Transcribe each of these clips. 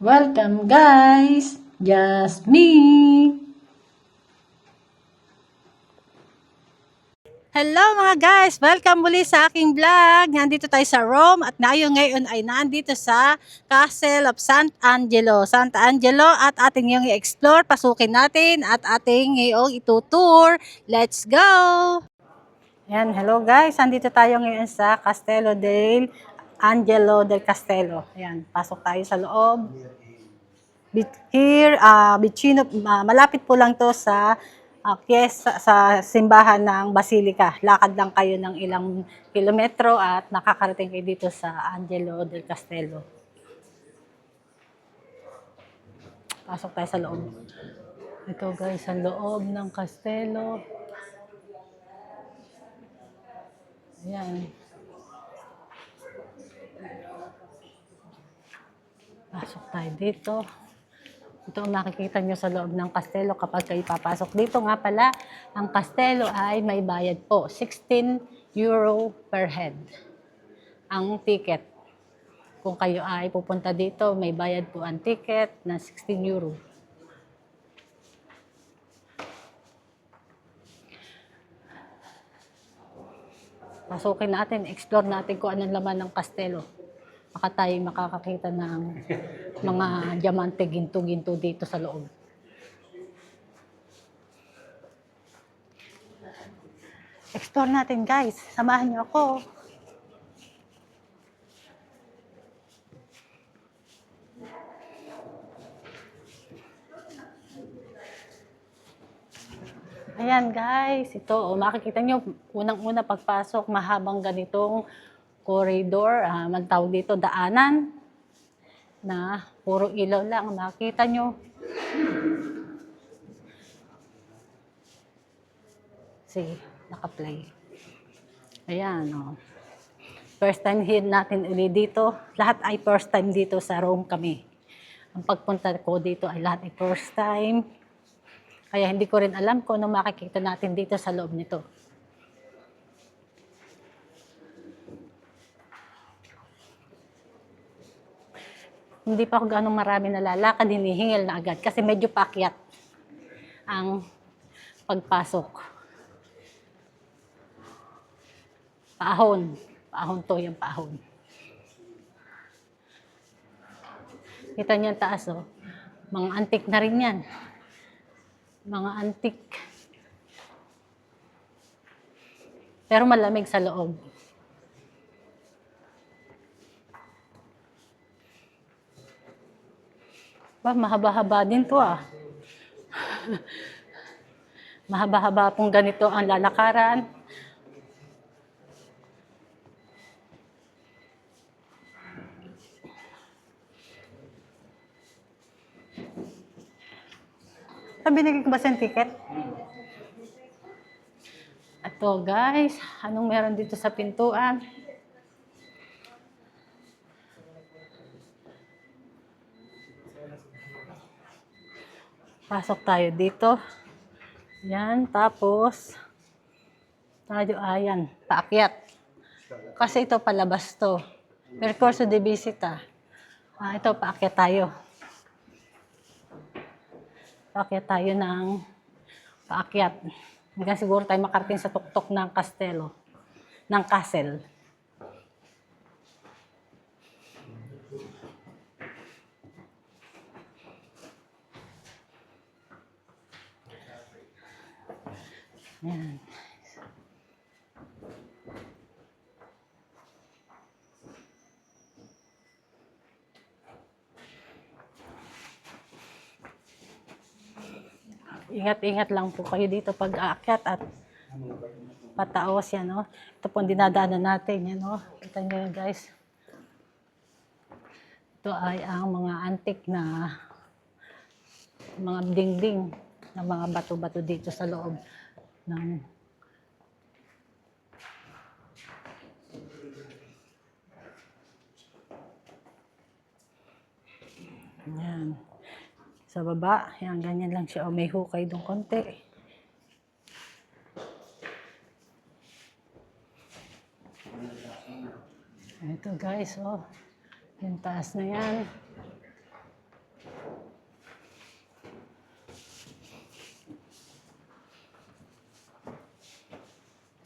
Welcome guys! Just me! Hello mga guys! Welcome muli sa aking vlog. Nandito tayo sa Rome at ngayon ay nandito sa Castle of Sant'Angelo. Sant'Angelo at ating yung i-explore, pasukin natin at ating yung itutour. Let's go! Ayan, hello guys! Nandito tayo ngayon sa Castello del Angelo del Castello. Ayan, pasok tayo sa loob. Here, Vicino, malapit po lang to sa sa simbahan ng Basilica. Lakad lang kayo ng ilang kilometro at nakakarating kayo dito sa Angelo del Castello. Pasok tayo sa loob. Ito guys, ang loob ng Castello. Ayan. Pasok tayo dito. Ito ang makikita nyo sa loob ng kastelo kapag kayo papasok. Dito nga pala, ang kastelo ay may bayad po. 16 euro per head ang ticket. Kung kayo ay pupunta dito, may bayad po ang ticket na 16 euro. Pasukin natin, explore natin kung anong laman ng kastelo. Baka tayo makakakita ng mga diamante ginto-ginto dito sa loob. Explore natin guys, samahan niyo ako. Ayan guys, ito makikita nyo, unang-una pagpasok, mahabang ganitong corridor, magtawag dito daanan, na puro ilaw lang, makikita nyo. Sige, naka-play. Ayan, oh. First time here natin ulit dito. Lahat ay first time dito sa Rome kami. Ang pagpunta ko dito ay lahat ay first time. Kaya hindi ko rin alam kung ano makikita natin dito sa loob nito. Hindi pa ako ganong marami nalalakad, hinihingil na agad kasi medyo paakyat ang pagpasok. Paahon. Paahon to yung paahon. Kita niyo ang taas, oh. Mga antik na rin yan. Mga antik. Pero malamig sa loob. Ba, mahaba-haba din to ah. Mahaba-haba pong ganito ang lalakaran. Binigay ko ba sa ticket? Ito guys, anong meron dito sa pintuan? Pasok tayo dito. Yan, tapos tayo ayan, paakyat. Kasi ito palabas to. Percorso de visita. Ito paakyat tayo. Paakyat tayo ng paakyat. Hanggang siguro tayo makarating sa tuktok ng kastelo, ng castle. Yan. Ingat-ingat lang po kayo dito pag aakyat at pataos yan, no? Ito po ang dinadaanan natin, yan, no? Kita nyo yun, guys. Ito ay ang mga antik na mga dingding na mga bato-bato dito sa loob ng yan. Sa baba, yan, ganyan lang siya. O, may hukay doon konti. Ito guys, oh. Yung taas na yan.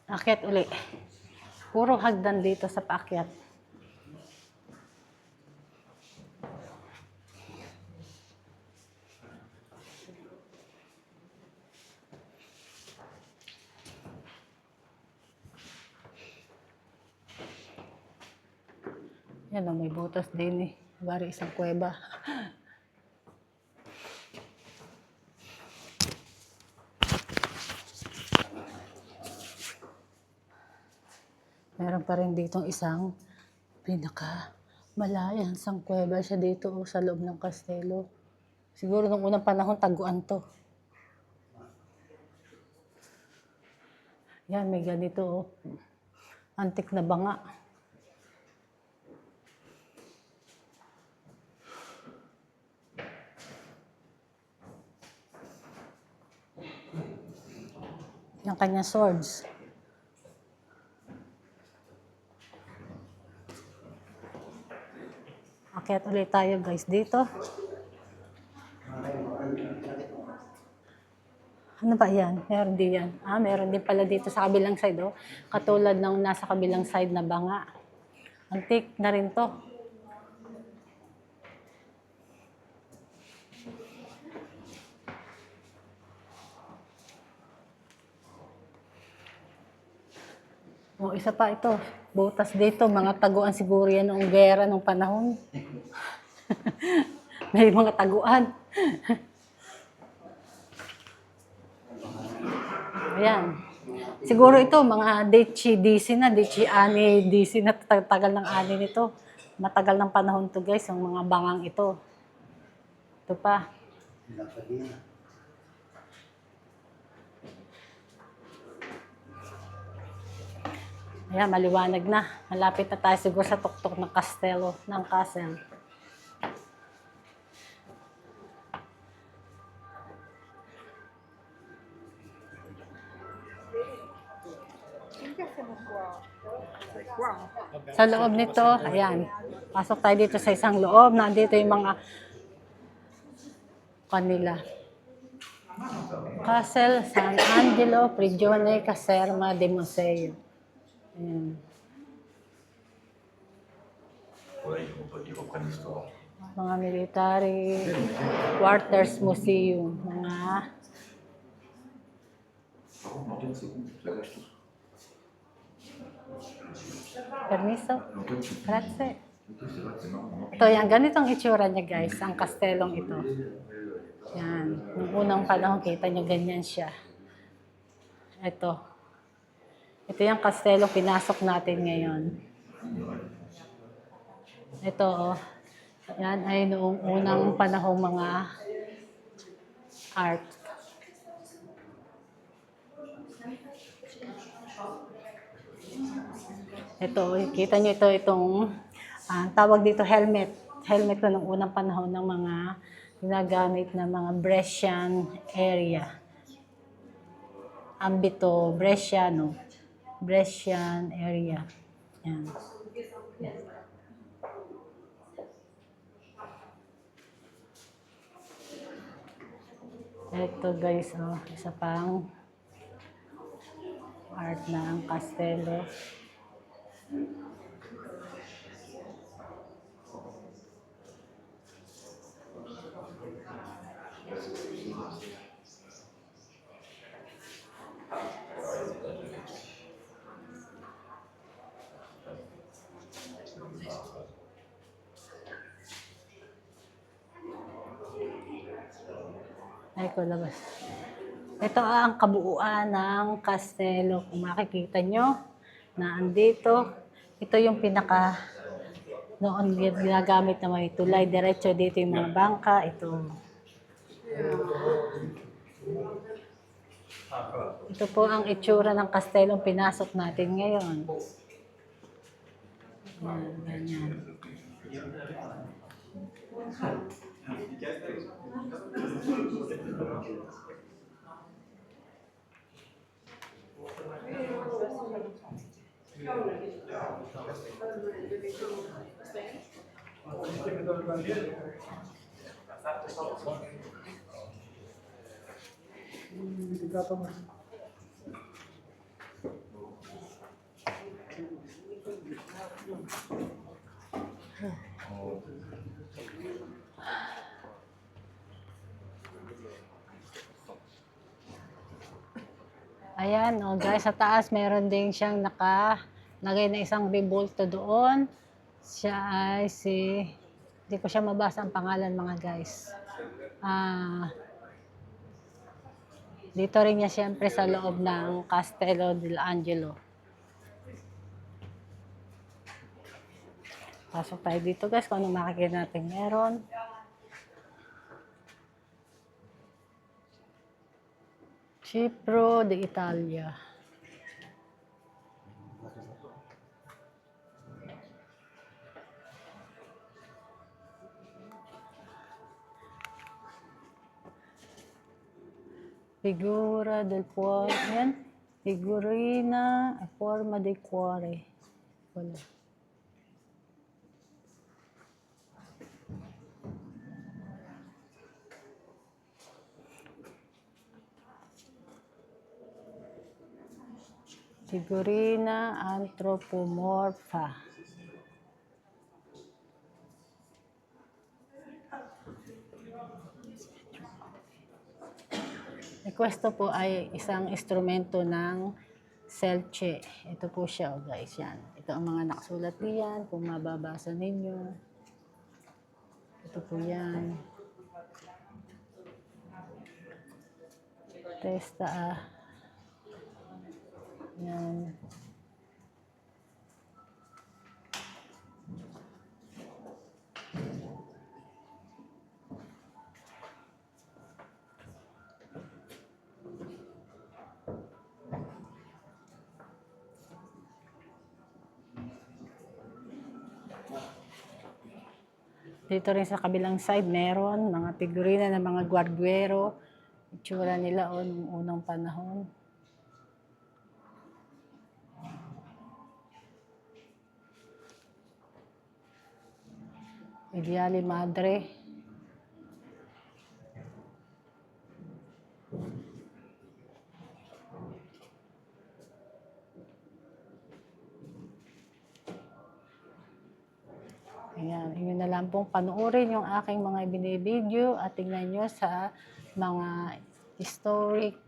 Akyat uli. Puro hagdan dito sa paakyat. Yan, may butas din eh. Bari isang kuweba. Meron pa rin ditong isang malayang sang kuweba siya dito sa loob ng kastelo. Siguro nung unang panahon, taguan to. Yan, may ganito oh. Antik na banga. Yung kanyang swords. Akyat ulit tayo guys dito. Ano ba yan? Meron din yan. Meron din pala dito sa kabilang side. Oh. Katulad ng nasa kabilang side na banga. Antik na rin to. O, isa pa ito. Butas dito. Mga taguan siguro yan noong gera nung panahon. May mga taguan. Ayan. Siguro ito, mga DC na, DC na, tagal ng ani nito. Matagal ng panahon to guys, ang mga bangang ito. Ito pa. Ayan, maliwanag na. Malapit na tayo siguro sa tuktok ng castle. Sa loob nito, ayan, pasok tayo dito sa isang loob. Nandito yung mga kanila. Castle San Angelo, Prigione, Caserma de Museo. Ayan. Mga military quarters museum. Mga permiso. Grazie. Ito yan, ganitong itsura niya guys, ang kastelong ito. Yan, nung unang panahon kita niyo ganyan siya. Ito. Ito yung kastelong pinasok natin ngayon. Ito oh. Yan ay noong unang panahong mga art. Ito, kita nyo itong tawag dito helmet. Helmet ko nung unang panahon ng mga ginagamit na mga Brescian area. Ambito, Bresciano. Brescian area. Yan. Ito guys, oh, isa pang art ng kastelo. Ay ko labas. Ito ang kabuuan ng kastelo. Kung makikita nyo na andito, ito yung pinaka noon ginagamit na may tulay. Diretso dito yung mga bangka. Ito po ang itsura ng kastelong pinasok natin ngayon. Yan, ganyan. Ayan, oh guys, sa taas meron din siyang nakalagay na isang rebulto doon. Siya ay hindi ko siya mabasa ang pangalan mga guys. Dito rin niya siyempre sa loob ng Castello dell'Angelo. Pasok tayo dito guys kung ano makikita natin meron. Cipro de Italia. Figura del cuore. Ayan. Figurina a forma del cuore. Wala. Figurina antropomorpha. Questo po ay isang instrumento ng Selce. Ito po siya, oh guys, yan. Ito ang mga nakasulat niyan, kung mababasa ninyo. Ito po yan. Testa, yan. Dito rin sa kabilang side, meron mga figurina ng mga gwardiero. Itsura nila o nung unang panahon. Ideale Madre. Ayan, yun na lang pong panoorin yung aking mga binibideo at tingnan nyo sa mga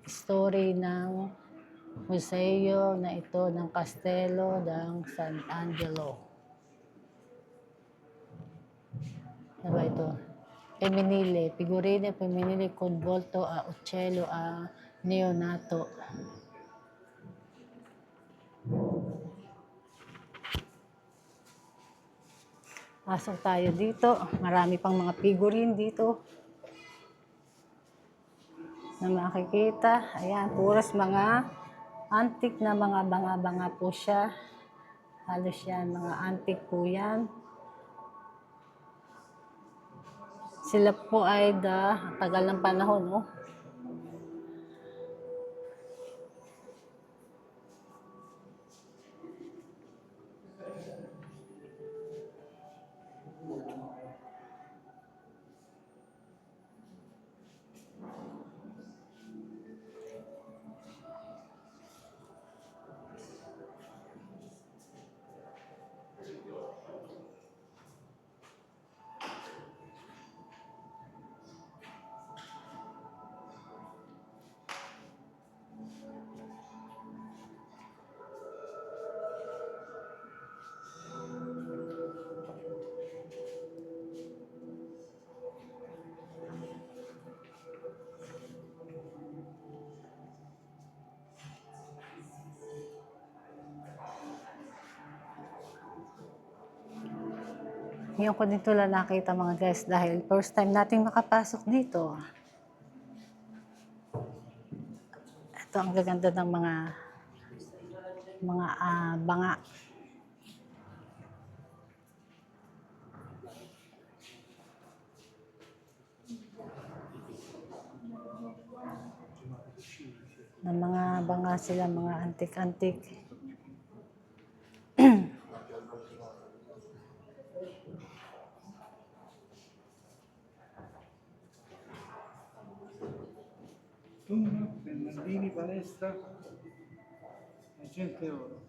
story ng museo na ito ng Castello ng San Angelo. Ano ba ito? Femminile, figurine femminile con volto a uccello a neonato. Pasok tayo dito. Marami pang mga figurine dito na makikita. Ayan, puros mga antique na mga banga-banga po siya. Halos yan, mga antique po yan. Sila po ay tagal ng panahon, no? Ngayon ko dito lang nakita mga guys dahil first time nating makapasok dito. Ito ang gaganda ng mga banga. Ng mga banga sila, mga antik-antik. Bernardini, palestra, 100 euro.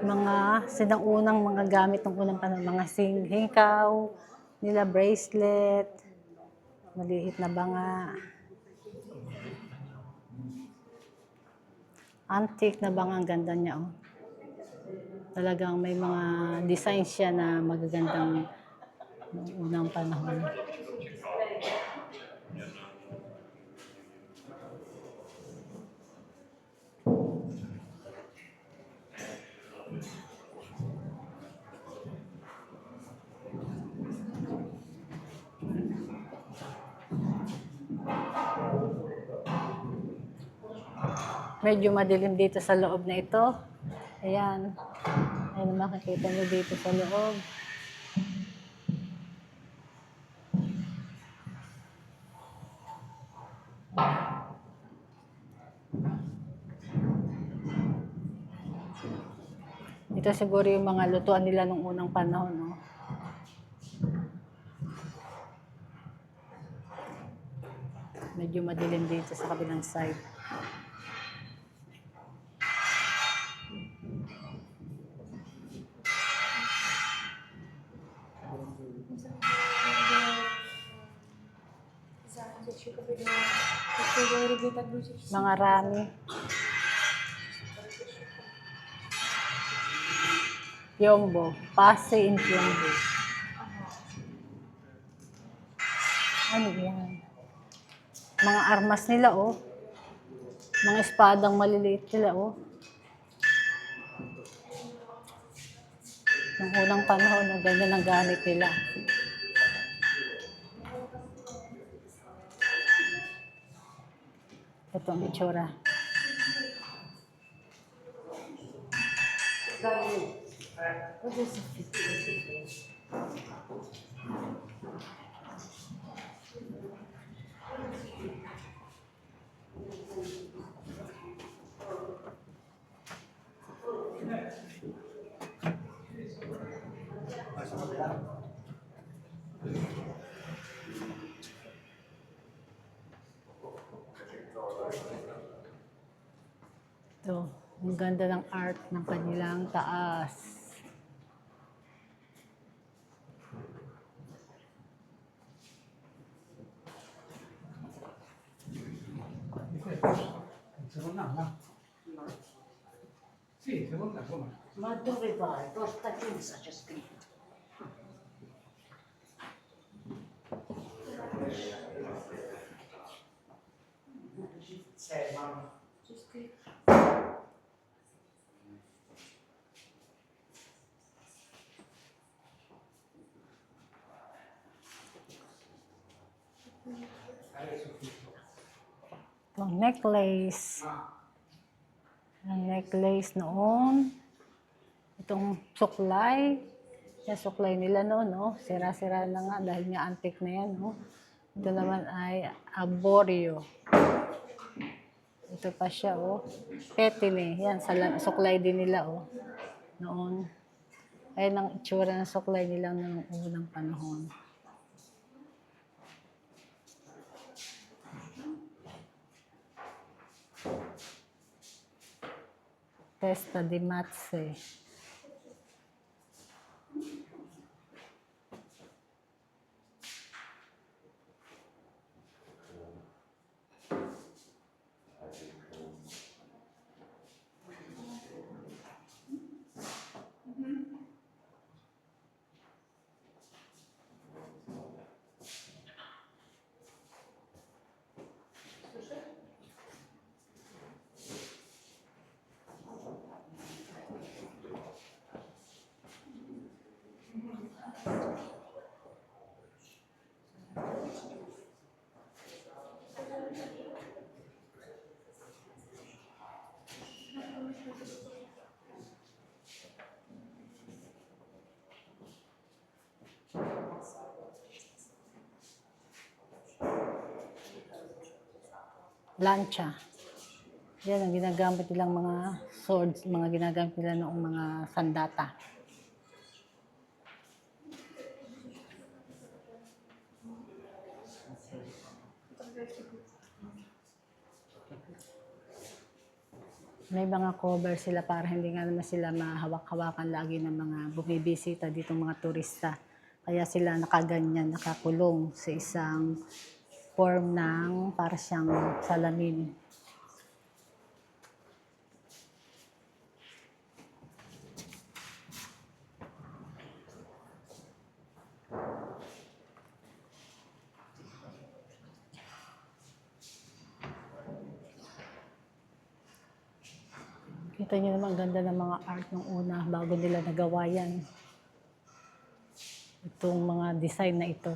Mga sinaunang mga gamit ng unang panahon, mga hingkaw, nila bracelet, maliit na banga. Antique na banga, ang ganda niya oh. Talagang may mga design siya na magagandang noong unang panahon. Medyo madilim dito sa loob na ito. Ayan. Ayan, makikita nyo dito sa loob. Ito siguro yung mga lutuan nila nung unang panahon. No? Medyo madilim dito sa kabilang side. Mga rami. Piombo. Pase in piombo. Ano yan? Mga armas nila, oh. Mga espadang maliliit nila, oh. Nung unang panahon, ang ganda ng gamit nila. Ito ang itsura. Ito, ang ganda ng art ng kanilang taas. Sì, secondo me insomma. Ma dove vai? Porta chiusa c'è scritto. Mamma. C'è scritto. Ito, necklace. Ang necklace noon. Itong suklay. Yung suklay nila noon, no? Sira-sira na nga dahil nga antique na yan, no? Ito naman ay arborio. Ito pa siya, oh. Petine. Yan, suklay din nila, oh. Noon. Ayan ang itsura ng suklay nila noong unang panahon. Testa di Matse. Lancha. Yan ang ginagamit nilang mga swords, mga ginagamit nila noong mga sandata. May mga cover sila para hindi nga naman sila mahawak-hawakan lagi ng mga bumibisita dito mga turista. Kaya sila nakaganyan, nakakulong sa isang form ng para siyang salamin. Kita niyo naman, ang ganda ng mga art ng una bago nila nagawa yan. Itong mga design na ito.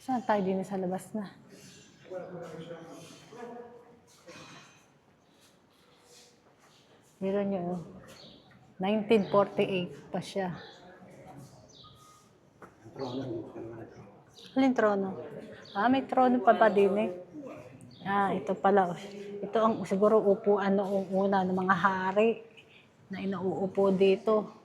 Saan tayo din sa labas na? Meron nyo, 1948 pa siya. Alin trono? May trono pa ba din eh? Ito pala. Ito ang siguro upuan noong una ng mga hari na inuupo dito.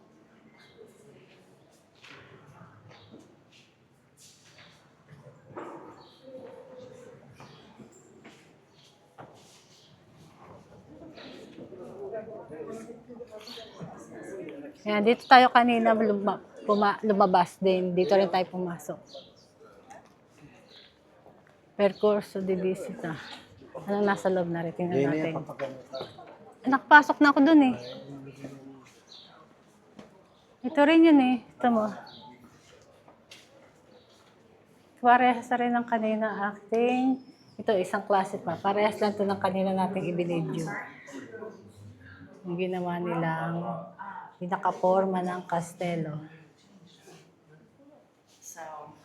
Yan, dito tayo kanina lumabas din. Dito rin tayo pumasok. Percorso de visita. Anong nasa loob na rin? Tingnan natin. Nakapasok na ako dun eh. Ito rin yun eh. Ito mo. Parehas na rin ng kanina acting. Ito isang klase pa. Parehas lang ito ng kanina nating ibinidyo. Yung ginawa nilang pinaka-forma ng kastelo.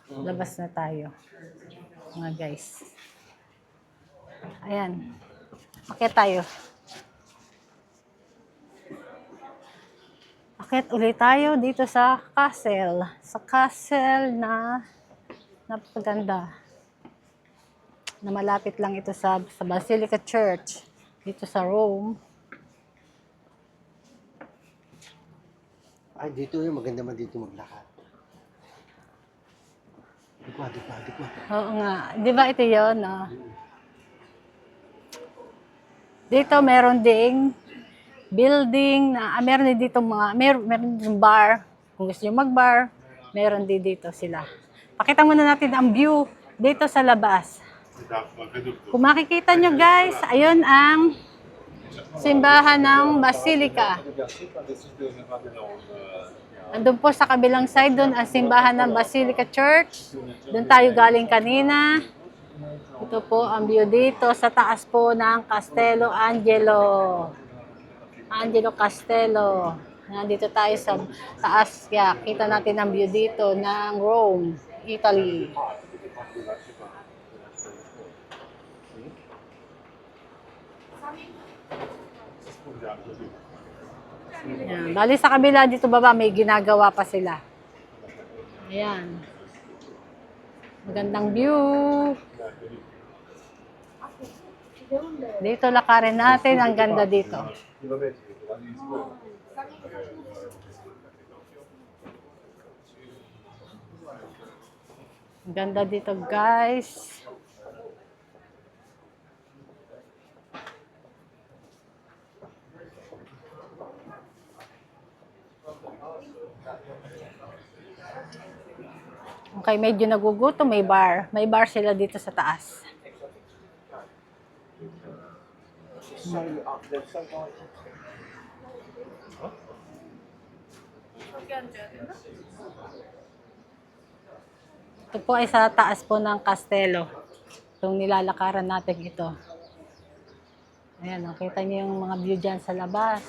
Labas na tayo. Mga guys. Ayan. Akyat tayo. Akyat ulit tayo dito sa castle. Sa castle na napaganda. Na malapit lang ito sa Basilica Church. Dito sa Rome. Ay, dito yung maganda man dito maglakad. Dikwa. Oo nga. Di ba ito yun? No? Dito meron ding building na meron din dito meron din bar. Kung gusto niyo mag-bar, meron din dito sila. Pakita muna natin ang view dito sa labas. Kung makikita nyo guys, ayun ang simbahan ng Basilica. Andun po sa kabilang side, doon ang simbahan ng Basilica Church. Doon tayo galing kanina. Ito po ang view dito sa taas po ng Castello Angelo. Angelo Castello. Nandito tayo sa taas. Kaya kita natin ang view dito ng Rome, Italy. Ayan. Bali sa kabila dito baba may ginagawa pa sila. Ayan. Magandang view. Dito lakarin natin. Ang ganda dito. Ang ganda dito guys. Okay, medyo nagugutom, may bar. May bar sila dito sa taas. Ito po ay sa taas po ng kastelo. Itong nilalakaran natin ito. Ayan, nakita niyo yung mga view dyan sa labas.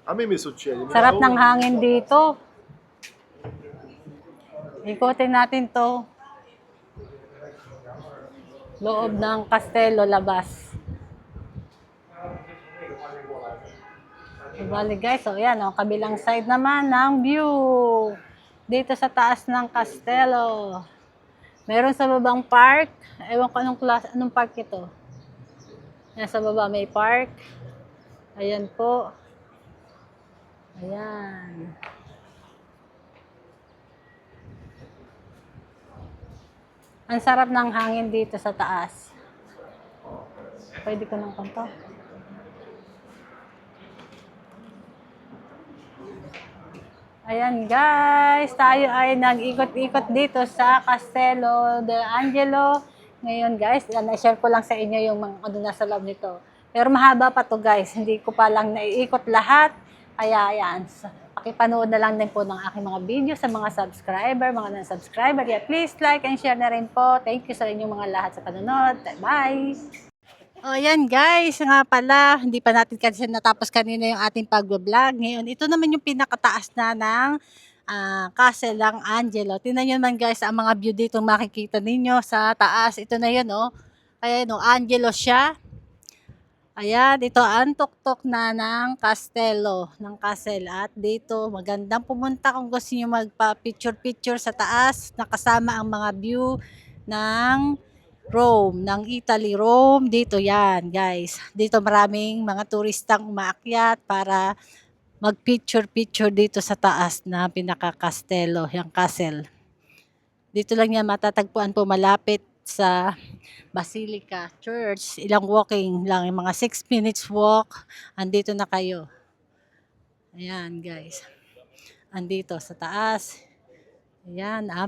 A me mi succede. me Sarap lavoro ng e hangin mi dito. Ikutin natin to. Loob ng kastelo, labas. Bali guys, so yan, oh, kabilang side naman ng view. Dito sa taas ng kastelo. Meron sa babang park. Ewan ko anong park ito. Yan sa baba may park. Ayan po. Ayan. Ang sarap ng hangin dito sa taas. Pwede ko ng kanto. Ayan guys, tayo ay nag-ikot-ikot dito sa Castello del Angelo. Ngayon guys, na-share ko lang sa inyo yung mga ano nasa loob nito. Pero mahaba pa to guys, hindi ko pa lang naiikot lahat. Kaya ayan, pakipanood na lang din po ng aking mga video sa mga subscriber, mga non-subscriber. Yeah, please like and share na rin po. Thank you sa inyong mga lahat sa panonood. Bye! O yan guys, nga pala, hindi pa natin kasi natapos kanina yung ating pag-vlog. Ngayon, ito naman yung pinakataas na ng Castle ng Angelo. Tingnan nyo naman guys, ang mga view dito makikita ninyo sa taas. Ito na yun, oh. Kaya no, Angelo siya. Ayan, ito ang tuktok na ng Castello, ng Castle. At dito, magandang pumunta kung gusto nyo magpa-picture-picture sa taas. Nakasama ang mga view ng Rome, ng Italy, Rome. Dito yan, guys. Dito maraming mga turistang umaakyat para mag-picture-picture dito sa taas na pinaka-Castello, yung castle. Dito lang yan matatagpuan po malapit sa Basilica Church. Ilang walking lang, yung mga 6 minutes walk, andito na kayo. Ayan, guys. Andito sa taas. Ayan, ang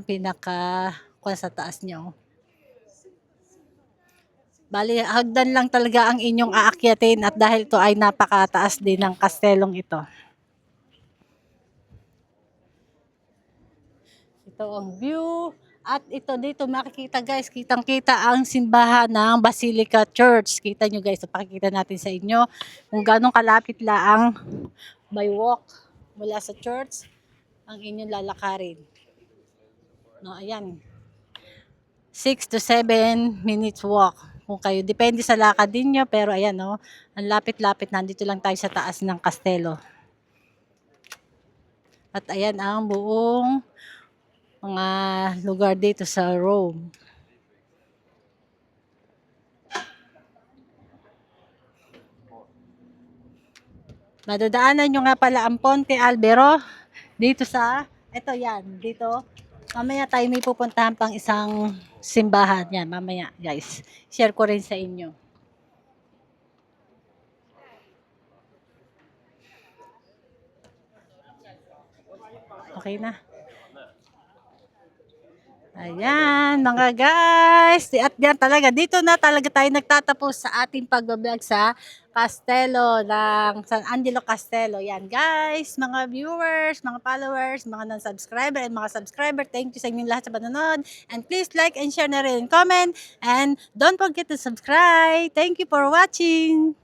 sa taas nyo. Bali, hagdan lang talaga ang inyong aakyatin at dahil to ay napakataas din ng kastelong ito. Ito ang view. At ito dito makikita guys, kitang-kita ang simbahan ng Basilica Church. Kita nyo guys, pakikita natin sa inyo kung gano'ng kalapit laang by walk mula sa church ang inyong lalakarin. No, ayan. 6 to 7 minutes walk. Kung kayo, depende sa lakad din nyo, pero ayan no, ang lapit-lapit, nandito lang tayo sa taas ng kastelo. At ayan ang buong mga lugar dito sa Rome. Madadaanan nyo nga pala ang Ponte Albero dito sa, ito yan, dito. Mamaya tayo may pupuntahan pang isang simbahan. Yan, mamaya guys. Share ko rin sa inyo. Okay na. Ayan, mga guys. At yan talaga, dito na talaga tayo nagtatapos sa ating pag-vlog sa Castello ng San Angelo Castello. Yan guys, mga viewers, mga followers, mga non-subscriber and mga subscriber. Thank you sa inyong lahat sa panonood. And please like and share na rin, comment. And don't forget to subscribe. Thank you for watching.